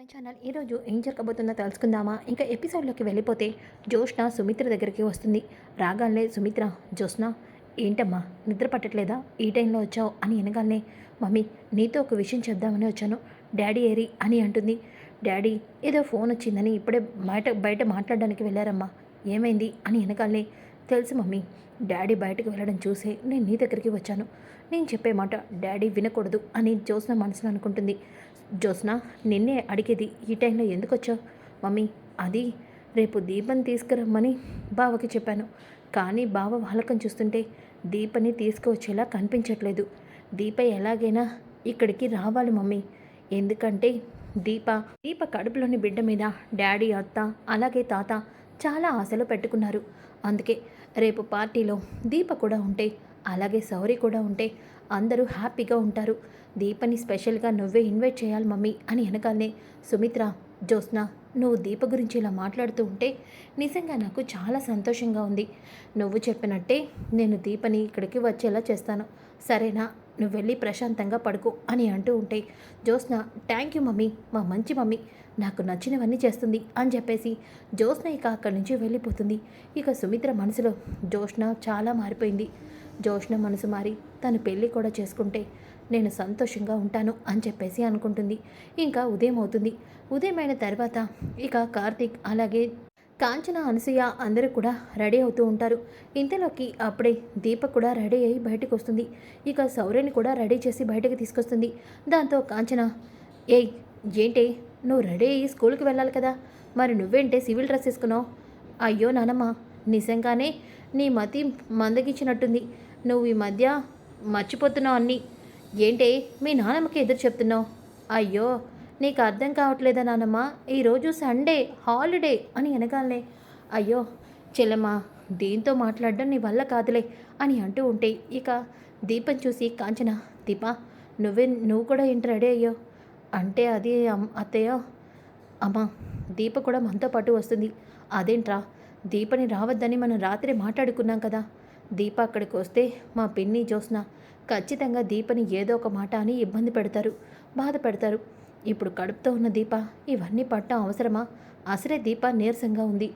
My channel. ఈరోజు ఏం జరగబోతుందో తెలుసుకుందామా? ఇంకా ఎపిసోడ్లోకి వెళ్ళిపోతే జోష్న సుమిత్ర దగ్గరికి వస్తుంది. రాగానే సుమిత్ర, జోష్న ఏంటమ్మా నిద్ర పట్టట్లేదా? ఈ టైంలో వచ్చావు అని అనగానే, మమ్మీ నీతో ఒక విషయం చెప్దామని వచ్చాను. డాడీ ఏరి అని అంటుంది. డాడీ ఏదో ఫోన్ వచ్చిందని ఇప్పుడే బయట మాట్లాడడానికి వెళ్ళారమ్మా. ఏమైంది అని అనగానే, తెలుసు మమ్మీ, డాడీ బయటకు వెళ్ళడం చూసే నేను నీ దగ్గరికి వచ్చాను. నేను చెప్పే మాట డాడీ వినకూడదు అని జోస్న మనసులో అనుకుంటుంది. జోస్న నిన్నే అడిగేది, ఈ టైంలో ఎందుకు వచ్చావు? మమ్మీ అది రేపు దీపం తీసుకురమ్మని బావకి చెప్పాను. కానీ బావ వాలకం చూస్తుంటే దీపని తీసుకువచ్చేలా కనిపించట్లేదు. దీప ఎలాగైనా ఇక్కడికి రావాలి మమ్మీ. ఎందుకంటే దీప కడుపులోని బిడ్డ మీద డాడీ, అత్త, అలాగే తాత చాలా ఆశలు పెట్టుకున్నారు. అందుకే రేపు పార్టీలో దీప కూడా ఉంటే, అలాగే సౌరి కూడా ఉంటే అందరూ హ్యాపీగా ఉంటారు. దీపని స్పెషల్గా నువ్వే ఇన్వైట్ చేయాలి మమ్మీ అని అనగానే, సుమిత్ర, జోస్న నువ్వు దీప గురించి ఇలా మాట్లాడుతూ ఉంటే నిజంగా నాకు చాలా సంతోషంగా ఉంది. నువ్వు చెప్పినట్టే నేను దీపని ఇక్కడికి వచ్చేలా చేస్తాను, సరేనా? నువ్వు వెళ్ళి ప్రశాంతంగా పడుకో అని అంటూ ఉంటే జోస్న, థ్యాంక్ యూ మమ్మీ, మా మంచి మమ్మీ నాకు నచ్చినవన్నీ చేస్తుంది అని చెప్పేసి జోస్న ఇక అక్కడి నుంచి వెళ్ళిపోతుంది. ఇక సుమిత్ర మనసులో జోష్న చాలా మారిపోయింది. జోష్న మనసు మారి తను పెళ్ళి కూడా చేసుకుంటే నేను సంతోషంగా ఉంటాను అని చెప్పేసి అనుకుంటుంది. ఇంకా ఉదయం అవుతుంది. ఉదయమైన తర్వాత ఇక కార్తీక్, అలాగే కాంచన, అనసూయ అందరూ కూడా రెడీ అవుతూ ఉంటారు. ఇంతలోకి అప్పుడే దీప కూడా రెడీ అయ్యి బయటకు వస్తుంది. ఇక సౌర్యని కూడా రెడీ చేసి బయటకు తీసుకొస్తుంది. దాంతో కాంచన, ఏయ్ ఏంటి నువ్వు రెడీ అయ్యి స్కూల్కి వెళ్ళాలి కదా, మరి నువ్వేంటే సివిల్ డ్రెస్ వేసుకున్నావు? అయ్యో నానమ్మ, నిజంగానే నీ మతి మందగించినట్టుంది. నువ్వు ఈ మధ్య మర్చిపోతున్నావు అన్నీ. ఏంటే మీ నానమ్మకి ఎదురు చెప్తున్నావు? అయ్యో నీకు అర్థం కావట్లేదా నానమ్మ, ఈరోజు సండే హాలిడే అని అనగానే, అయ్యో చెల్లమ్మ, దీంతో మాట్లాడడం నీ వల్ల కాదులే అని అంటూ ఉంటే ఇక దీపం చూసి కాంచన, దీప నువ్వు కూడా ఏంటి రెడీ అయ్యో అంటే, అది అత్తయ్య, అమ్మ దీప కూడా మనతో పాటు వస్తుంది. అదేంట్రా, దీపని రావద్దని మనం రాత్రి మాట్లాడుకున్నాం కదా. దీప అక్కడికి వస్తే మా పిన్ని జోస్న ఖచ్చితంగా దీపని ఏదో ఒక మాట అని ఇబ్బంది పెడతారు, బాధ పెడతారు. ఇప్పుడు కడుపుతో ఉన్న దీప ఇవన్నీ పట్టడం అవసరమా? అసలే దీప నీరసంగా ఉంది.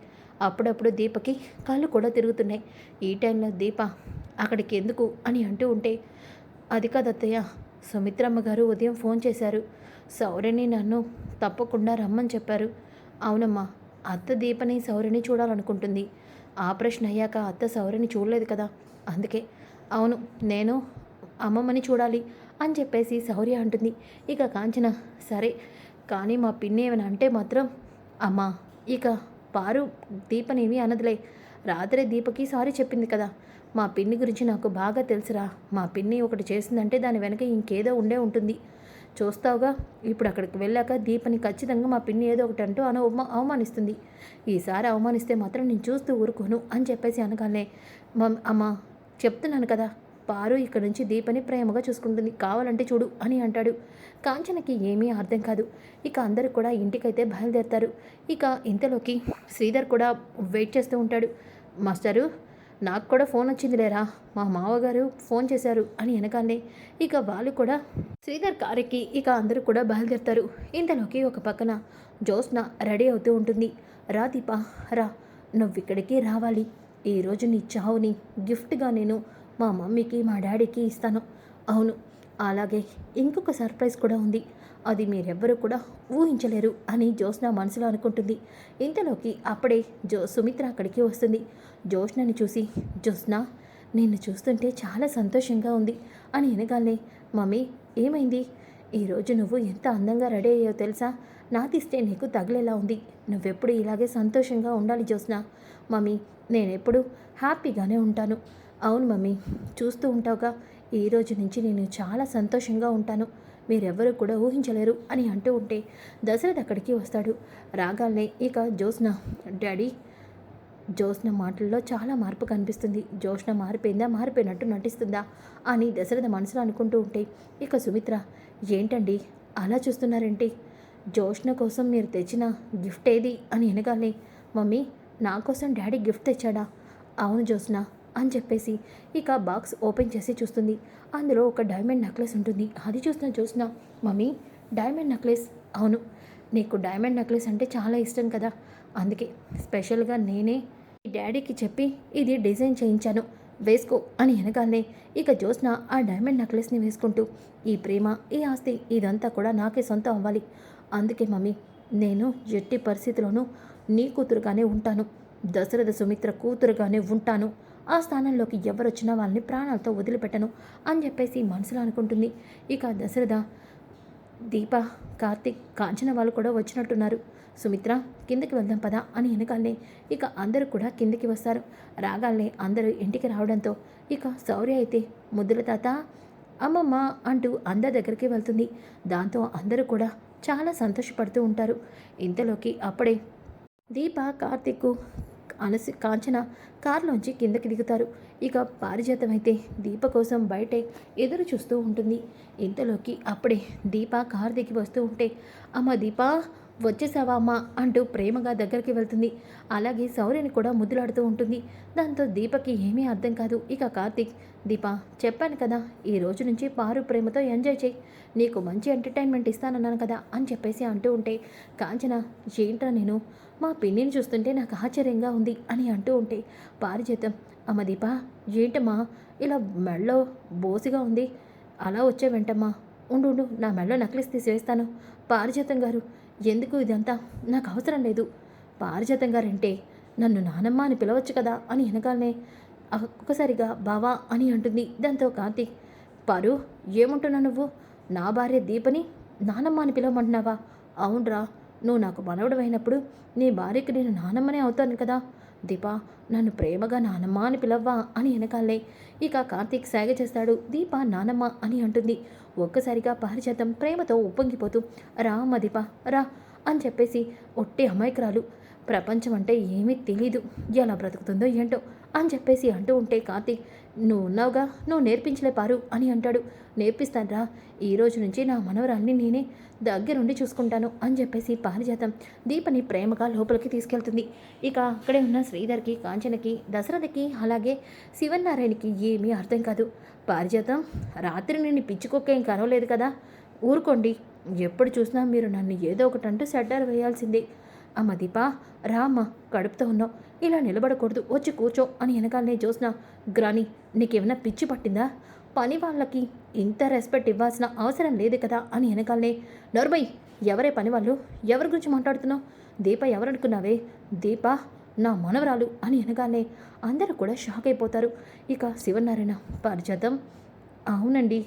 అప్పుడప్పుడు దీపకి కళ్ళు కూడా తిరుగుతున్నాయి. ఈ టైంలో దీప అక్కడికి ఎందుకు అని అంటూ ఉంటే, అది కాదత్తయ్య, సుమిత్రమ్మ గారు ఉదయం ఫోన్ చేశారు. సౌర్యని నన్ను తప్పకుండా రమ్మని చెప్పారు. అవునమ్మా, అత్త దీపని సౌర్యని చూడాలనుకుంటుంది. ఆపరేషన్ అయ్యాక అత్త సౌర్యని చూడలేదు కదా, అందుకే. అవును, నేను అమ్మమ్మని చూడాలి అని చెప్పేసి శౌర్య అంటుంది. ఇక కాంచన, సరే కానీ మా పిన్ని ఏమైనా అంటే మాత్రం, అమ్మా ఇక పారు దీపనేమి అనదులే. రాత్రి దీపకి సారీ చెప్పింది కదా. మా పిన్ని గురించి నాకు బాగా తెలుసురా. మా పిన్ని ఒకటి చేసిందంటే దాని వెనక ఇంకేదో ఉండే ఉంటుంది. చూస్తావుగా, ఇప్పుడు అక్కడికి వెళ్ళాక దీపని ఖచ్చితంగా మా పిన్ని ఏదో ఒకటి అంటూ అవమానిస్తుంది. ఈసారి అవమానిస్తే మాత్రం నేను చూస్తూ ఊరుకోను అని చెప్పేసి అనగానే, అమ్మ చెప్తున్నాను కదా, పారు ఇక్కడ నుంచి దీపని ప్రేమగా చూసుకుంటుంది, కావాలంటే చూడు అని అంటాడు. కాంచనకి ఏమీ అర్థం కాదు. ఇక అందరూ కూడా ఇంటికైతే బయలుదేరుతారు. ఇక ఇంతలోకి శ్రీధర్ కూడా వెయిట్ చేస్తూ ఉంటాడు. మాస్టరు, నాకు కూడా ఫోన్ వచ్చింది లేరా, మా మావగారు ఫోన్ చేశారు అని అనగానే ఇక వాళ్ళు కూడా శ్రీధర్ కారెక్కి ఇక అందరూ కూడా బయలుదేరుతారు. ఇంతలోకి ఒక పక్కన జోస్న రెడీ అవుతూ ఉంటుంది. రా దీప, రా, నువ్వు ఇక్కడికి రావాలి. ఈరోజు నీ చావుని గిఫ్ట్గా నేను మా మమ్మీకి, మా డాడీకి ఇస్తాను. అవును, అలాగే ఇంకొక సర్ప్రైజ్ కూడా ఉంది, అది మీరెవ్వరూ కూడా ఊహించలేరు అని జోస్న మనసులో అనుకుంటుంది. ఇంతలోకి అప్పుడే సుమిత్ర అక్కడికి వస్తుంది. జోష్నని చూసి, జోస్న నిన్ను చూస్తుంటే చాలా సంతోషంగా ఉంది అని అనగానే, మమ్మీ ఏమైంది? ఈరోజు నువ్వు ఎంత అందంగా రెడీ అయ్యావో తెలుసా? నాతిస్తే నీకు తగిలేలా ఉంది. నువ్వెప్పుడు ఇలాగే సంతోషంగా ఉండాలి జోస్న. మమ్మీ నేనెప్పుడు హ్యాపీగానే ఉంటాను. అవును మమ్మీ, చూస్తూ ఉంటావుగా, ఈ రోజు నుంచి నేను చాలా సంతోషంగా ఉంటాను, మీరెవ్వరూ కూడా ఊహించలేరు అని అంటూ ఉంటే దశరథ్ అక్కడికి వస్తాడు. రాగానే ఇక జోస్న, డాడీ, జోస్న మాటల్లో చాలా మార్పు కనిపిస్తుంది. జోస్న మారిపోయిందా, మారిపోయినట్టు నటిస్తుందా అని దశరథ మనసులో అనుకుంటూ ఉంటే ఇక సుమిత్ర, ఏంటండి అలా చూస్తున్నారేంటి? జోష్న కోసం మీరు తెచ్చిన గిఫ్ట్ ఏది అని అనగానే, మమ్మీ నా కోసం డాడీ గిఫ్ట్ తెచ్చాడా? అవును జోస్న అని చెప్పేసి ఇక బాక్స్ ఓపెన్ చేసి చూస్తుంది. అందులో ఒక డైమండ్ నెక్లెస్ ఉంటుంది. అది చూసిన జోస్న, మమ్మీ డైమండ్ నెక్లెస్? అవును, నీకు డైమండ్ నెక్లెస్ అంటే చాలా ఇష్టం కదా, అందుకే స్పెషల్గా నేనే మీ డాడీకి చెప్పి ఇది డిజైన్ చేయించాను, వేసుకో అని అనగానే ఇక జ్యోత్స్న ఆ డైమండ్ నెక్లెస్ని వేసుకుంటూ, ఈ ప్రేమ, ఈ ఆస్తి ఇదంతా కూడా నాకే సొంతం అవ్వాలి. అందుకే మమ్మీ, నేను ఎట్టి పరిస్థితిలోనూ నీ కూతురుగానే ఉంటాను, దశరథ సుమిత్ర కూతురుగానే ఉంటాను. ఆ స్థానంలోకి ఎవరొచ్చినా వాళ్ళని ప్రాణాలతో వదిలిపెట్టను అని చెప్పేసి మనసులో అనుకుంటుంది. ఇక దశరథ, దీప, కార్తీక్, కాంచన వాళ్ళు కూడా వచ్చినట్టున్నారు. సుమిత్ర, కిందకి వెళ్దాం పదా అని వెనకాలనే ఇక అందరూ కూడా కిందకి వస్తారు. రాగాలనే అందరూ ఇంటికి రావడంతో ఇక శౌర్య అయితే ముద్దుల తాత, అమ్మమ్మ అంటూ అందరి దగ్గరికి వెళ్తుంది. దాంతో అందరూ కూడా చాలా సంతోషపడుతూ ఉంటారు. ఇంతలోకి అప్పుడే దీప, కార్తీక్, కాంచన కారులోంచి కిందకి దిగుతారు. ఇక పారిజాతం అయితే దీప కోసం బయటే ఎదురు చూస్తూ ఉంటుంది. ఇంతలోకి అప్పుడే దీప కారు దిగి వస్తూ ఉంటే, అమ్మ దీప, వచ్చేసావా అమ్మ అంటూ ప్రేమగా దగ్గరికి వెళ్తుంది. అలాగే శౌర్యని కూడా ముద్దులాడుతూ ఉంటుంది. దాంతో దీపకి ఏమీ అర్థం కాదు. ఇక కార్తీక్, దీప, చెప్పాను కదా, ఈ రోజు నుంచి పారు ప్రేమతో ఎంజాయ్ చేయి, నీకు మంచి ఎంటర్టైన్మెంట్ ఇస్తానన్నాను కదా అని చెప్పేసి అంటూ ఉంటే, కాంచన, ఏంట్రా నేను, మా పిన్నిని చూస్తుంటే నాకు ఆశ్చర్యంగా ఉంది అని అంటూ ఉంటే, పారిజాతం, అమ్మ దీప, ఏంటమ్మా ఇలా మెడలో బోసిగా ఉంది, అలా వచ్చే వెంటమ్మా, ఉండు ఉండు, నా మెడలో నెక్లెస్ తీసివేస్తాను. పారిజాతం గారు, ఎందుకు ఇదంతా, నాకు అవసరం లేదు. పారిజాతం గారంటే నన్ను నానమ్మ అని పిలవచ్చు కదా అని వెనకాలనే ఒక్కసారిగా బావా అని అంటుంది. దాంతో కార్తీక్, పారు, ఏమంటున్నావు నువ్వు, నా భార్య దీపని నానమ్మ అని పిలవమంటున్నావా? అవునరా, నువ్వు నాకు మనవడు అయినప్పుడు నీ భార్యకి నేను నానమ్మనే అవుతాను కదా. దీప, నన్ను ప్రేమగా నానమ్మ అని పిలవ్వా అని వెనకాలే ఇక కార్తీక్ సాగ చేస్తాడు. దీప నానమ్మ అని అంటుంది. ఒక్కసారిగా పారిజాతం ప్రేమతో ఉప్పొంగిపోతూ, రా అమ్మ దీప, రా అని చెప్పేసి, ఒట్టి అమాయకురాలు, ప్రపంచం అంటే ఏమీ తెలీదు, ఎలా బ్రతుకుతుందో ఏంటో అని చెప్పేసి అంటూ ఉంటే, కార్తీక్, నువ్వు ఉన్నావుగా, నువ్వు నేర్పించలే పారు అని అంటాడు. నేర్పిస్తానరా, ఈ రోజు నుంచి నా మనవరాల్ని నేనే దగ్గరుండి చూసుకుంటాను అని చెప్పేసి పారిజాతం దీపని ప్రేమగా లోపలికి తీసుకెళ్తుంది. ఇక అక్కడే ఉన్న శ్రీధర్కి, కాంచనకి, దశరథకి, అలాగే శివనారాయణకి ఏమీ అర్థం కాదు. పారిజాతం, రాత్రి నేను పిచ్చుకోకేం కనవలేదు కదా, ఊరుకోండి, ఎప్పుడు చూసినా మీరు నన్ను ఏదో ఒకటి అంటూ సెడ్డారు వేయాల్సిందే. అమ్మ దీప, రామ్మ, కడుపుతో ఉన్నావు, ఇలా నిలబడకూడదు, వచ్చి కూర్చో అని వెనకాలనే జ్యోత్స్న, గ్రాని, నీకేమైనా పిచ్చి పట్టిందా, పని వాళ్ళకి ఇంత రెస్పెక్ట్ ఇవ్వాల్సిన అవసరం లేదు కదా అని వెనకాలనే, నోర్మయ్, ఎవరే పని వాళ్ళు, ఎవరి గురించి మాట్లాడుతున్నావు, దీప ఎవరనుకున్నావే, దీప నా మనవరాలు అని వెనకాలనే అందరూ కూడా షాక్ అయిపోతారు. ఇక శివనారాయణ, పారిజాతం, అవునండి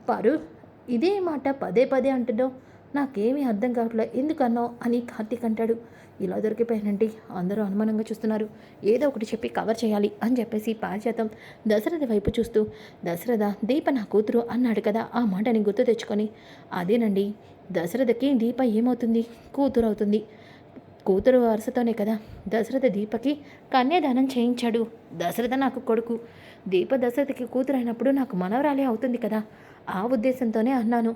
పారు, ఇదే మాట పదే పదే అంటున్నావు, నాకేమీ అర్థం కావట్లేదు, ఎందుకన్నావు అని కార్తీక్ అంటాడు. ఇలా దొరికిపోయానంటే అందరూ అనుమానంగా చూస్తున్నారు, ఏదో ఒకటి చెప్పి కవర్ చేయాలి అని చెప్పేసి పారిజాతం దశరథ వైపు చూస్తూ, దశరథ, దీప నా కూతురు అన్నాడు కదా, ఆ మాటని గుర్తు తెచ్చుకొని, అదేనండి, దశరథకి దీప ఏమవుతుంది, కూతురు అవుతుంది. కూతురు వరుసతోనే కదా దశరథ దీపకి కన్యాదానం చేయించాడు. దశరథ నాకు కొడుకు, దీప దశరథకి కూతురు అయినప్పుడు నాకు మనవరాలే అవుతుంది కదా, ఆ ఉద్దేశంతోనే అన్నాను.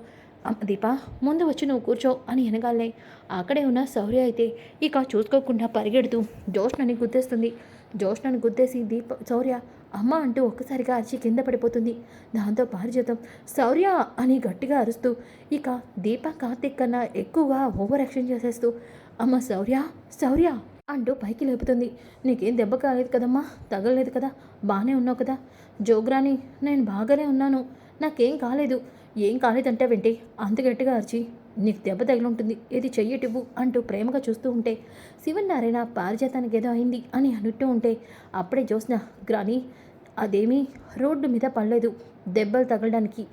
దీప, ముందు వచ్చి నువ్వు కూర్చో అని వెనగాలే అక్కడే ఉన్న శౌర్య అయితే ఇక చూసుకోకుండా పరిగెడుతూ జ్యోష్ణని గుద్దేస్తుంది. జ్యోష్ణని గుద్దేసి శౌర్య అమ్మ అంటూ ఒక్కసారిగా అరిచి కింద పడిపోతుంది. దాంతో పారిజాతం శౌర్య అని గట్టిగా అరుస్తూ ఇక దీప కార్తీక్ కన్నా ఎక్కువగా ఓవర్ యాక్షన్ చేసేస్తూ, అమ్మ శౌర్య, శౌర్య అంటూ పైకి లేపుతుంది. నీకేం దెబ్బ కాలేదు కదమ్మా, తగలలేదు కదా, బాగానే ఉన్నావు కదా. జోగ్రాని, నేను బాగానే ఉన్నాను, నాకేం కాలేదు. ఏం కాలేదంటే వెంటే అంత గట్టిగా అరిచి, నీకు దెబ్బ తగిలుంటుంది, ఇది చెయ్యటివ్వు అంటూ ప్రేమగా చూస్తూ ఉంటే, శివనారాయణ పారిజాతానికి ఏదో అయింది అని అంటూ ఉంటే అప్పుడే జ్యోత్స్న, గ్రాని, అదేమీ రోడ్డు మీద పడలేదు, దెబ్బలు తగలడానికి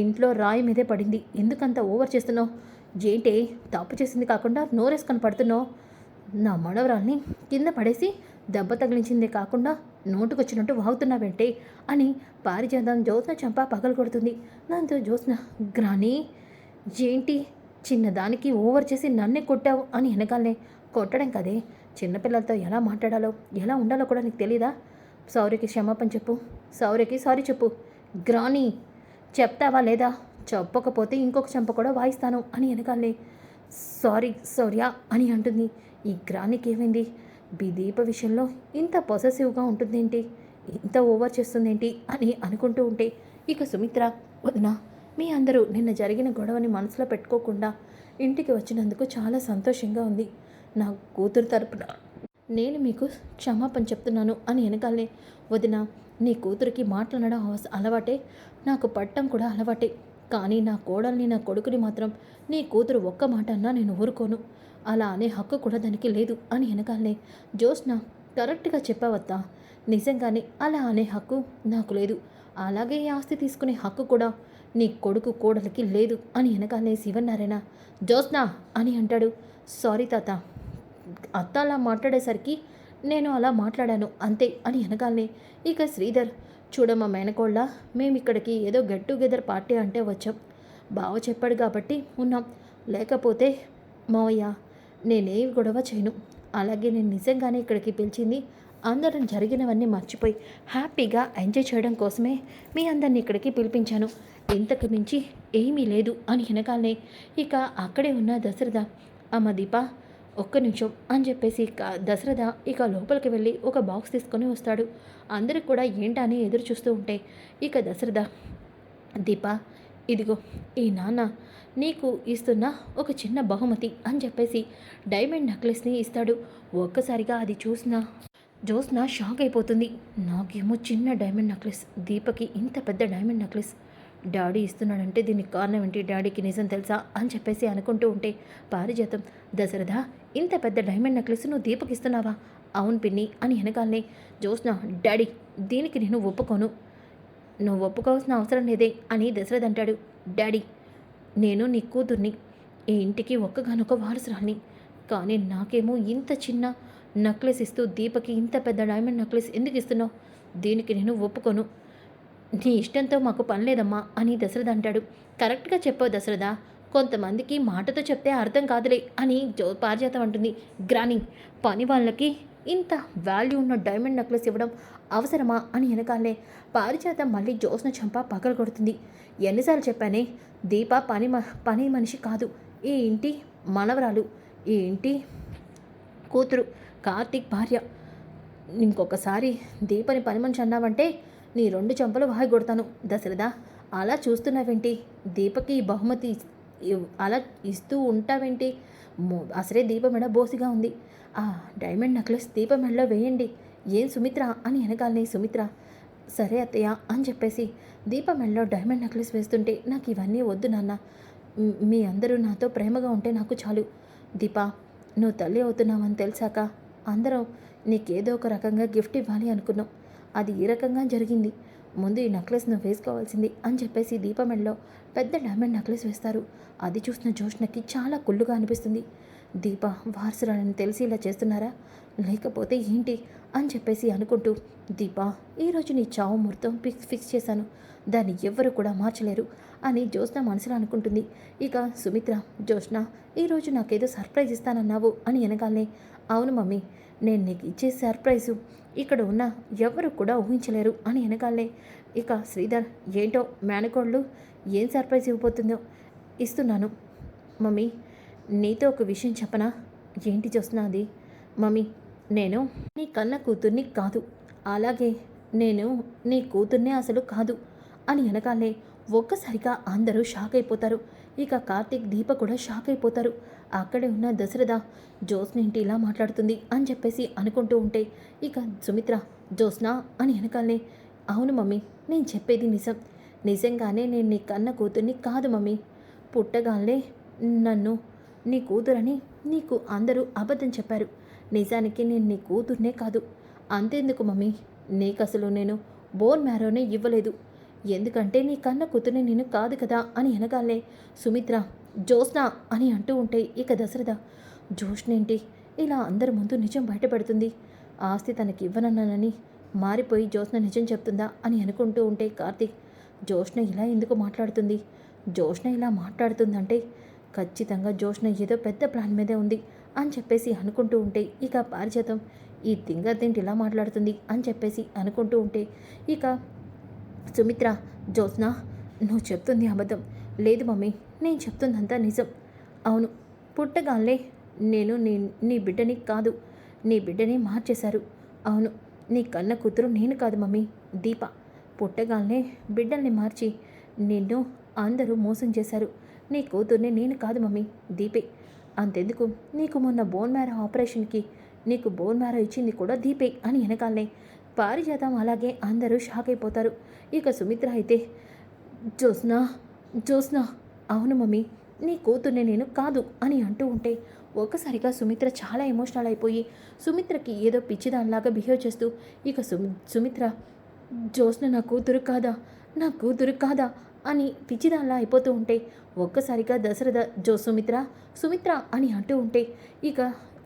ఇంట్లో రాయి మీదే పడింది, ఎందుకంత ఓవర్ చేస్తున్నావు, ఏంటే తప్పు చేసింది కాకుండా నోరేసుకొని పడుతున్నావు, నా మనవరాల్ని కింద పడేసి దెబ్బ తగిలించిందే కాకుండా నోటుకొచ్చినట్టు వాగుతున్నావంటే అని పారిజాతం జ్యోత్స్న చంప పగలు కొడుతుంది. దాంతో జ్యోత్స్న, గ్రాని, ఏంటి చిన్నదానికి ఓవర్ చేసి నన్నే కొట్టావు అని వెనకాలనే, కొట్టడం కదే, చిన్నపిల్లలతో ఎలా మాట్లాడాలో ఎలా ఉండాలో కూడా నీకు తెలీదా, సౌర్యకి క్షమాపణ చెప్పు, సౌర్యకి సారీ చెప్పు. గ్రాని, చెప్తావా లేదా, చెప్పకపోతే ఇంకొక చెంప కూడా వాయిస్తాను అని వెనకాలనే, సారీ సౌర్య అని అంటుంది. ఈ గ్రానికి ఏమైంది, దీప విషయంలో ఇంత పొసెసివ్గా ఉంటుందేంటి, ఇంత ఓవర్ చేస్తుందేంటి అని అనుకుంటూ ఉంటే ఇక సుమిత్ర, వదిన, మీ అందరూ నిన్న జరిగిన గొడవని మనసులో పెట్టుకోకుండా ఇంటికి వచ్చినందుకు చాలా సంతోషంగా ఉంది. నా కూతురు తరపున నేను మీకు క్షమాపణ చెప్తున్నాను అని వెనకాలనే, వదిన, నీ కూతురికి మాట్లాడడం అలవాటే, నాకు పట్టం కూడా అలవాటే. కానీ నా కోడల్ని, నా కొడుకుని మాత్రం నీ కూతురు ఒక్క మాట అన్నా నేను ఊరుకోను. అలా అనే హక్కు కూడా దానికి లేదు అని వెనకాలనే, జ్యోత్స్న, కరెక్ట్గా చెప్పావత్తా. నిజంగానే అలా అనే హక్కు నాకు లేదు. అలాగే ఈ ఆస్తి తీసుకునే హక్కు కూడా నీ కొడుకు కోడలికి లేదు అని వెనకాలనే శివనారాయణ, జ్యోత్స్న అని అంటాడు. సారీ తాత, అత్త అలా మాట్లాడేసరికి నేను అలా మాట్లాడాను అంతే అని వెనకాలనే, ఇక శ్రీధర్, చూడమ్మా మేనకోళ్ళ, మేము ఇక్కడికి ఏదో గెట్ టుగెదర్ పార్టీ అంటే వచ్చాం. బావ చెప్పాడు కాబట్టి ఉన్నాం. లేకపోతే మావయ్య, నేనే గొడవ చేయను. అలాగే నేను నిజంగానే ఇక్కడికి పిలిచింది అందరం జరిగినవన్నీ మర్చిపోయి హ్యాపీగా ఎంజాయ్ చేయడం కోసమే మీ అందరిని ఇక్కడికి పిలిపించాను. ఇంతకు మించి ఏమీ లేదు అని వెనకాలనే, ఇక అక్కడే ఉన్న దశరథ, అమ్మ దీప ఒక్క నిమిషం అని చెప్పేసి దశరథ ఇక లోపలికి వెళ్ళి ఒక బాక్స్ తీసుకొని వస్తాడు. అందరికి కూడా ఏంటా అని ఎదురు చూస్తూ ఉంటే, ఇక దశరథ, దీప, ఇదిగో ఈ నాన్న నీకు ఇస్తున్న ఒక చిన్న బహుమతి అని చెప్పేసి డైమండ్ నెక్లెస్ని ఇస్తాడు. ఒక్కసారిగా అది చూసిన జ్యోత్స్న షాక్ అయిపోతుంది. నాకేమో చిన్న డైమండ్ నెక్లెస్, దీపకి ఇంత పెద్ద డైమండ్ నెక్లెస్ డాడీ ఇస్తున్నాడంటే దీనికి కారణం ఏంటి, డాడీకి నిజం తెలుసా అని చెప్పేసి అనుకుంటూ ఉంటే, పారిజాతం, దశరథ, ఇంత పెద్ద డైమండ్ నెక్లెస్ నువ్వు దీపకి ఇస్తున్నావా? అవును పిన్ని అని వెనకాలనే, జ్యోత్స్న, డాడీ దీనికి నేను ఒప్పుకోను. నువ్వు ఒప్పుకోవాల్సిన అవసరం లేదే అని దశరథ్ అంటాడు. డాడీ, నేను నీ కూతుర్ని, ఈ ఇంటికి ఒక్కగానొక వారసురాల్ని, కానీ నాకేమో ఇంత చిన్న నెక్లెస్ ఇస్తూ దీపకి ఇంత పెద్ద డైమండ్ నెక్లెస్ ఎందుకు ఇస్తున్నావు? దీనికి నేను ఒప్పుకోను. నీ ఇష్టంతో మాకు పని లేదమ్మా అని దశరథ అంటాడు. కరెక్ట్గా చెప్పావు దశరథ, కొంతమందికి మాటతో చెప్తే అర్థం కాదులే అని పారిజాతం అంటుంది. గ్రాని, పని వాళ్ళకి ఇంత వాల్యూ ఉన్న డైమండ్ నెక్లెస్ ఇవ్వడం అవసరమా అని వెనకాలే పారిజాతం మళ్ళీ జ్యోత్స్న చంప పగలు కొడుతుంది. ఎన్నిసార్లు చెప్పానే, దీప పని మనిషి కాదు, ఈ ఇంటి మనవరాలు, ఈ ఇంటి కూతురు, కార్తీక్ భార్య. ఇంకొకసారి దీపని పని మనిషి అన్నావంటే నీ 2 చెంపలు వాయిగొడతాను. దశరథ, అలా చూస్తున్నావేంటి? దీపకి ఈ బహుమతి అలా ఇస్తూ ఉంటావేంటి? అసలే దీప మెడ బోసిగా ఉంది. ఆ డైమండ్ నెక్లెస్ దీప మెడలో వేయండి. ఏం సుమిత్ర అని వెనకాలనే, సుమిత్ర, సరే అత్తయ్య అని చెప్పేసి దీప మెడలో డైమండ్ నెక్లెస్ వేస్తుంటే, నాకు ఇవన్నీ వద్దు నాన్న, మీ అందరూ నాతో ప్రేమగా ఉంటే నాకు చాలు. దీప, నువ్వు తల్లి అవుతున్నావని తెలిసాక అందరం నీకేదో ఒక రకంగా గిఫ్ట్ ఇవ్వాలి అనుకున్నాం. అది ఈ రకంగా జరిగింది. ముందు ఈ నెక్లెస్ నువ్వు వేసుకోవాల్సింది అని చెప్పేసి దీప మెడలో పెద్ద డైమండ్ నెక్లెస్ వేస్తారు. అది చూసిన జ్యోత్స్నకి చాలా కుళ్ళుగా అనిపిస్తుంది. దీప వారసురాలని తెలిసి ఇలా చేస్తున్నారా, లేకపోతే ఏంటి అని చెప్పేసి అనుకుంటూ, దీప, ఈరోజు నీ చావు ముహూర్తం ఫిక్స్ చేశాను, దాన్ని ఎవ్వరూ కూడా మార్చలేరు అని జ్యోత్స్న మనసులో అనుకుంటుంది. ఇక సుమిత్ర, జ్యోత్స్న, ఈరోజు నాకేదో సర్ప్రైజ్ ఇస్తానన్నావు అని వెనకాలనే, అవును మమ్మీ, నేను నీకు ఇచ్చే సర్ప్రైజు ఇక్కడ ఉన్న ఎవరు కూడా ఊహించలేరు అని వెనకాలనే, ఇక శ్రీధర్, ఏంటో మేనకోళ్ళు ఏం సర్ప్రైజ్ ఇవ్వబోతుందో ఇస్తున్నాను. మమ్మీ, నీతో ఒక విషయం చెప్పనా? ఏంటి జ్యోత్స్న అది? మమ్మీ, నేను నీ కన్న కూతుర్ని కాదు, అలాగే నేను నీ కూతుర్నే అసలు కాదు అని వెనకాలే ఒక్కసారిగా అందరూ షాక్ అయిపోతారు. ఇక కార్తీక్, దీప కూడా షాక్ అయిపోతారు. అక్కడే ఉన్న దశరథ, జ్యోత్స్న ఏంటి ఇలా మాట్లాడుతుంది అని చెప్పేసి అనుకుంటూ ఉంటే, ఇక సుమిత్ర, జ్యోత్స్న అని వెనకాలనే, అవును మమ్మీ, నేను చెప్పేది నిజం. నిజంగానే నేను నీ కన్న కూతుర్ని కాదు మమ్మీ. పుట్టగానే నన్ను నీ కూతురని నీకు అందరూ అబద్ధం చెప్పారు. నిజానికి నేను నీ కూతుర్నే కాదు. అంతేందుకు మమ్మీ, నీకసలు నేను బోన్ మ్యారోనే ఇవ్వలేదు. ఎందుకంటే నీ కన్న కూతుర్ని నేను కాదు కదా అని వెనకాలే సుమిత్ర, జ్యోత్స్న అని అంటూ ఉంటే, ఇక దశరథ, జ్యోత్స్న ఏంటి ఇలా అందరి ముందు నిజం బయటపడుతుంది? ఆస్తి తనకి ఇవ్వనన్నానని మారిపోయి జ్యోత్స్న నిజం చెప్తుందా అని అనుకుంటూ ఉంటే, కార్తీక్, జ్యోత్స్న ఇలా ఎందుకు మాట్లాడుతుంది? జ్యోత్స్న ఇలా మాట్లాడుతుందంటే ఖచ్చితంగా జ్యోత్స్న ఏదో పెద్ద ప్లాన్ మీదే ఉంది అని చెప్పేసి అనుకుంటూ ఉంటే, ఇక పారిజాతం, ఈ తింగర్దేంటి ఇలా మాట్లాడుతుంది అని చెప్పేసి అనుకుంటూ ఉంటే, ఇక సుమిత్ర, జ్యోత్స్న, నువ్వు చెప్తుంది అబద్ధం. లేదు మమ్మీ, నేను చెప్తుందంతా నిజం. అవును, పుట్టగానే నేను నీ బిడ్డని కాదు, నీ బిడ్డని మార్చేశారు. అవును, నీ కన్న కూతురు నేను కాదు మమ్మీ, దీప. పుట్టగానే బిడ్డల్ని మార్చి నిన్ను అందరూ మోసం చేశారు. నీ కూతుర్ని నేను కాదు మమ్మీ, దీపే. అంతెందుకు, నీకు మొన్న బోన్ మ్యారో ఆపరేషన్కి నీకు బోన్ మ్యారో ఇచ్చింది కూడా దీపే అని వెనకాలనే పారిజాతం అలాగే అందరూ షాక్ అయిపోతారు. ఇక సుమిత్ర అయితే జ్యోత్స్న, జ్యోత్స్న, అవును మమ్మీ, నీ కూతుర్ని నేను కాదు అని అంటూ ఉంటే ఒక్కసారిగా సుమిత్ర చాలా ఎమోషనల్ అయిపోయి సుమిత్రకి ఏదో పిచ్చిదానిలాగా బిహేవ్ చేస్తూ ఇక సుమిత్ర, జ్యోత్స్న నా కూతురు కాదా, నా కూతురు కాదా అని పిచ్చిదానిలా అయిపోతూ ఉంటే ఒక్కసారిగా దశరథ సుమిత్ర, సుమిత్ర అని అంటూ ఉంటే ఇక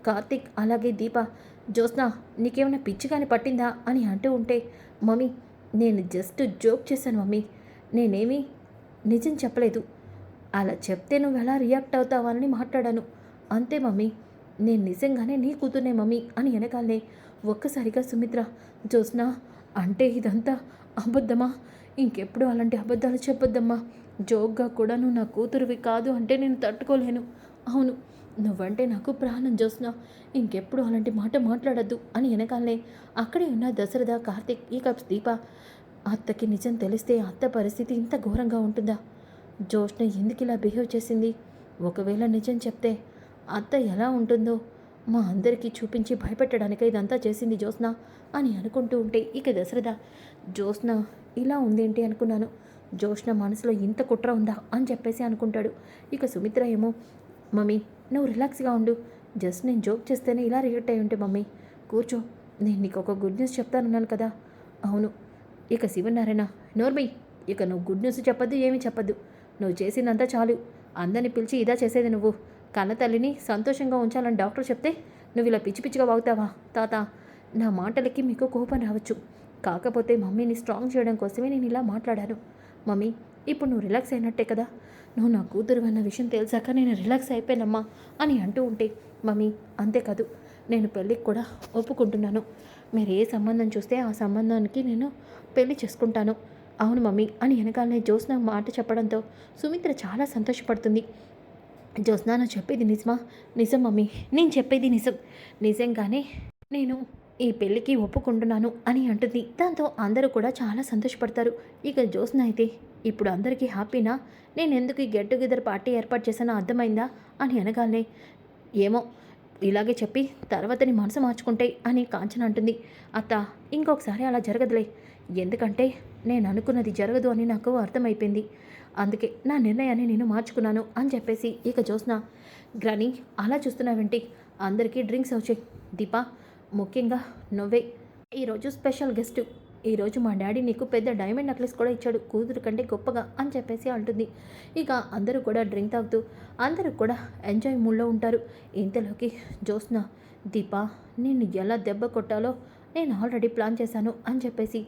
కార్తీక్ అలాగే దీప, జ్యోత్స్న నీకేమైనా పిచ్చిగాని పట్టిందా అని అంటూ ఉంటే మమ్మీ, నేను జస్ట్ జోక్ చేశాను మమ్మీ, నేనేమీ నిజం చెప్పలేదు. అలా చెప్తే నువ్వు ఎలా రియాక్ట్ అవుతావని మాట్లాడాను అంతే మమ్మీ, నేను నిజంగానే నీ కూతుర్నే మమ్మీ అని వెనకాలనే ఒక్కసారిగా సుమిత్ర, జ్యోత్స్న అంటే ఇదంతా అబద్ధమా? ఇంకెప్పుడు అలాంటి అబద్ధాలు చెప్పొద్దమ్మా. జోక్గా కూడా నువ్వు నా కూతురువి కాదు అంటే నేను తట్టుకోలేను. అవును, నువ్వంటే నాకు ప్రాణం జ్యోత్స్న, ఇంకెప్పుడు అలాంటి మాట మాట్లాడద్దు అని వెనకాలనే అక్కడే ఉన్న దశరథ, కార్తీక్ ఇక దీప, అత్తకి నిజం తెలిస్తే అత్త పరిస్థితి ఇంత ఘోరంగా ఉంటుందా? జ్యోత్స్న ఎందుకు ఇలా బిహేవ్ చేసింది? ఒకవేళ నిజం చెప్తే అత్త ఎలా ఉంటుందో మా అందరికీ చూపించి భయపెట్టడానికే ఇదంతా చేసింది జ్యోత్స్న అని అనుకుంటూ ఉంటే ఇక దశరథ, జ్యోత్స్న ఇలా ఉందేంటి అనుకున్నాను, జ్యోత్స్న మనసులో ఇంత కుట్ర ఉందా అని చెప్పేసి అనుకుంటాడు. ఇక సుమిత్ర ఏమో, మమ్మీ నువ్వు రిలాక్స్గా ఉండు, జస్ట్ నేను జోక్ చేస్తేనే ఇలా రియాక్ట్ అయి ఉంటే మమ్మీ, కూర్చో, నేను నీకు ఒక గుడ్ న్యూస్ చెప్తానన్నాను కదా. అవును. ఇక శివనారాయణ, నోర్మై, ఇక నువ్వు గుడ్ న్యూస్ చెప్పొద్దు, ఏమీ చెప్పొద్దు, నువ్వు చేసిందంతా చాలు, అందరిని పిలిచి ఇదా చేసేది నువ్వు, కన్న తల్లిని సంతోషంగా ఉంచాలని డాక్టర్ చెప్తే నువ్వు ఇలా పిచ్చి పిచ్చిగా వాగుతావా? తాత, నా మాటలకి మీకు కోపం రావచ్చు, కాకపోతే మమ్మీని స్ట్రాంగ్ చేయడం కోసమే నేను ఇలా మాట్లాడాను. మమ్మీ, ఇప్పుడు నువ్వు రిలాక్స్ అయినట్టే కదా, నువ్వు నా కూతురు అన్న విషయం తెలిసాక నేను రిలాక్స్ అయిపోయానమ్మా అని అంటూ ఉంటే, మమ్మీ అంతేకాదు, నేను పెళ్ళికి కూడా ఒప్పుకుంటున్నాను, మీరు ఏ సంబంధం చూస్తే ఆ సంబంధానికి నేను పెళ్లి చేసుకుంటాను. అవును మమ్మీ అని వెనకాలనే జ్యోత్స్న మాట చెప్పడంతో సుమిత్ర చాలా సంతోషపడుతుంది. జ్యోత్స్న, నువ్వు చెప్పేది నిజమా? నిజం మమ్మీ, నేను చెప్పేది నిజం, నిజంగానే నేను ఈ పెళ్ళికి ఒప్పుకుంటున్నాను అని అంటుంది. దాంతో అందరూ కూడా చాలా సంతోషపడతారు. ఇక జ్యోత్స్న అయితే, ఇప్పుడు అందరికీ హ్యాపీనా? నేను ఎందుకు ఈ గెట్ టుగెదర్ పార్టీ ఏర్పాటు చేశానో అర్థమైందా అని అనగానే, ఏమో ఇలాగే చెప్పి తర్వాత నీ మనసు మార్చుకుంటే అని కాంచన అంటుంది. అత్త, ఇంకొకసారి అలా జరగదులే, ఎందుకంటే నేను అనుకున్నది జరగదు అని నాకు అర్థమైపోయింది, అందుకే నా నిర్ణయాన్ని నేను మార్చుకున్నాను అని చెప్పేసి ఇక జ్యోత్స్న, గ్రాని అలా చూస్తున్నావేంటి, అందరికీ డ్రింక్స్ వచ్చాయి, దీపా ముఖ్యంగా నువ్వే ఈరోజు స్పెషల్ గెస్ట్, ఈరోజు మా డాడీ నీకు పెద్ద డైమండ్ నెక్లెస్ కూడా ఇచ్చాడు కూతురు కంటే గొప్పగా అని చెప్పేసి అంటుంది. ఇక అందరూ కూడా డ్రింక్ తాగుతూ అందరూ కూడా ఎంజాయ్ మూడ్లో ఉంటారు. ఇంతలోకి జ్యోత్స్న, దీపా నిన్ను ఎలా దెబ్బ కొట్టాలో నేను ఆల్రెడీ ప్లాన్ చేశాను అని చెప్పేసి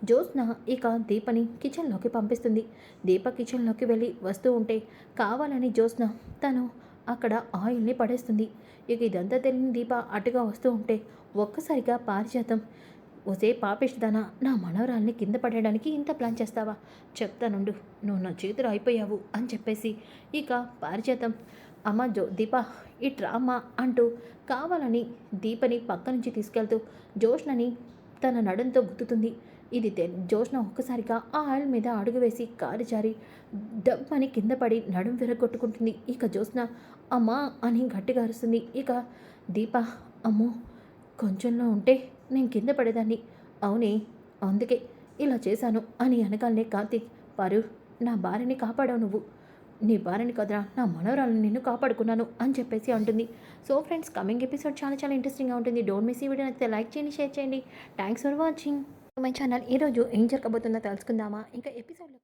జ్యోత్స్న ఇక దీపని కిచెన్లోకి పంపిస్తుంది. దీప కిచెన్లోకి వెళ్ళి వస్తూ ఉంటే కావాలని జ్యోత్స్న తను అక్కడ ఆయిల్ని పడేస్తుంది. ఇక ఇదంతా తెలియని దీప అటుగా వస్తూ ఉంటే ఒక్కసారిగా పారిజాతం, ఓసే పాపిష్దానా, నా మనవరాల్ని కింద పడేయడానికి ఇంత ప్లాన్ చేస్తావా, చెప్తానుండు, నువ్వు నా చేతులు అయిపోయావు అని చెప్పేసి ఇక పారిజాతం, అమ్మ దీప ఇట్రా అమ్మ అంటూ కావాలని దీపని పక్క నుంచి తీసుకెళ్తూ జ్యోత్స్నని తన నడుంతో గుద్దుతుంది. ఇది జ్యోత్స్న ఒక్కసారిగా ఆ ఆయిల్ మీద అడుగు వేసి కాలు జారి డబ్బని కింద పడి నడుం విరగొట్టుకుంటుంది. ఇక జ్యోత్స్న అమ్మా అని గట్టిగా అరుస్తుంది. ఇక దీప, అమ్మో కొంచెంలో ఉంటే నేను కింద పడేదాన్ని, అవునే అందుకే ఇలా చేశాను అని అనగానే కార్తీక్, పారు నా భార్యని కాపాడావు నువ్వు, నీ భార్యని కదరా నా మనవరాలను నిన్ను కాపాడుకున్నాను అని చెప్పేసి అంటుంది. సో ఫ్రెండ్స్, కమింగ్ ఎపిసోడ్ చాలా చాలా ఇంట్రెస్టింగ్గా ఉంటుంది. డోంట్ మిస్ ఈ వీడియో నచ్చితే లైక్ చేయండి, షేర్ చేయండి. Thanks for watching my channel. ఈరోజు ఏం జరగబోతుందో తెలుసుకుందామా ఇంకా ఎపిసోడ్లో.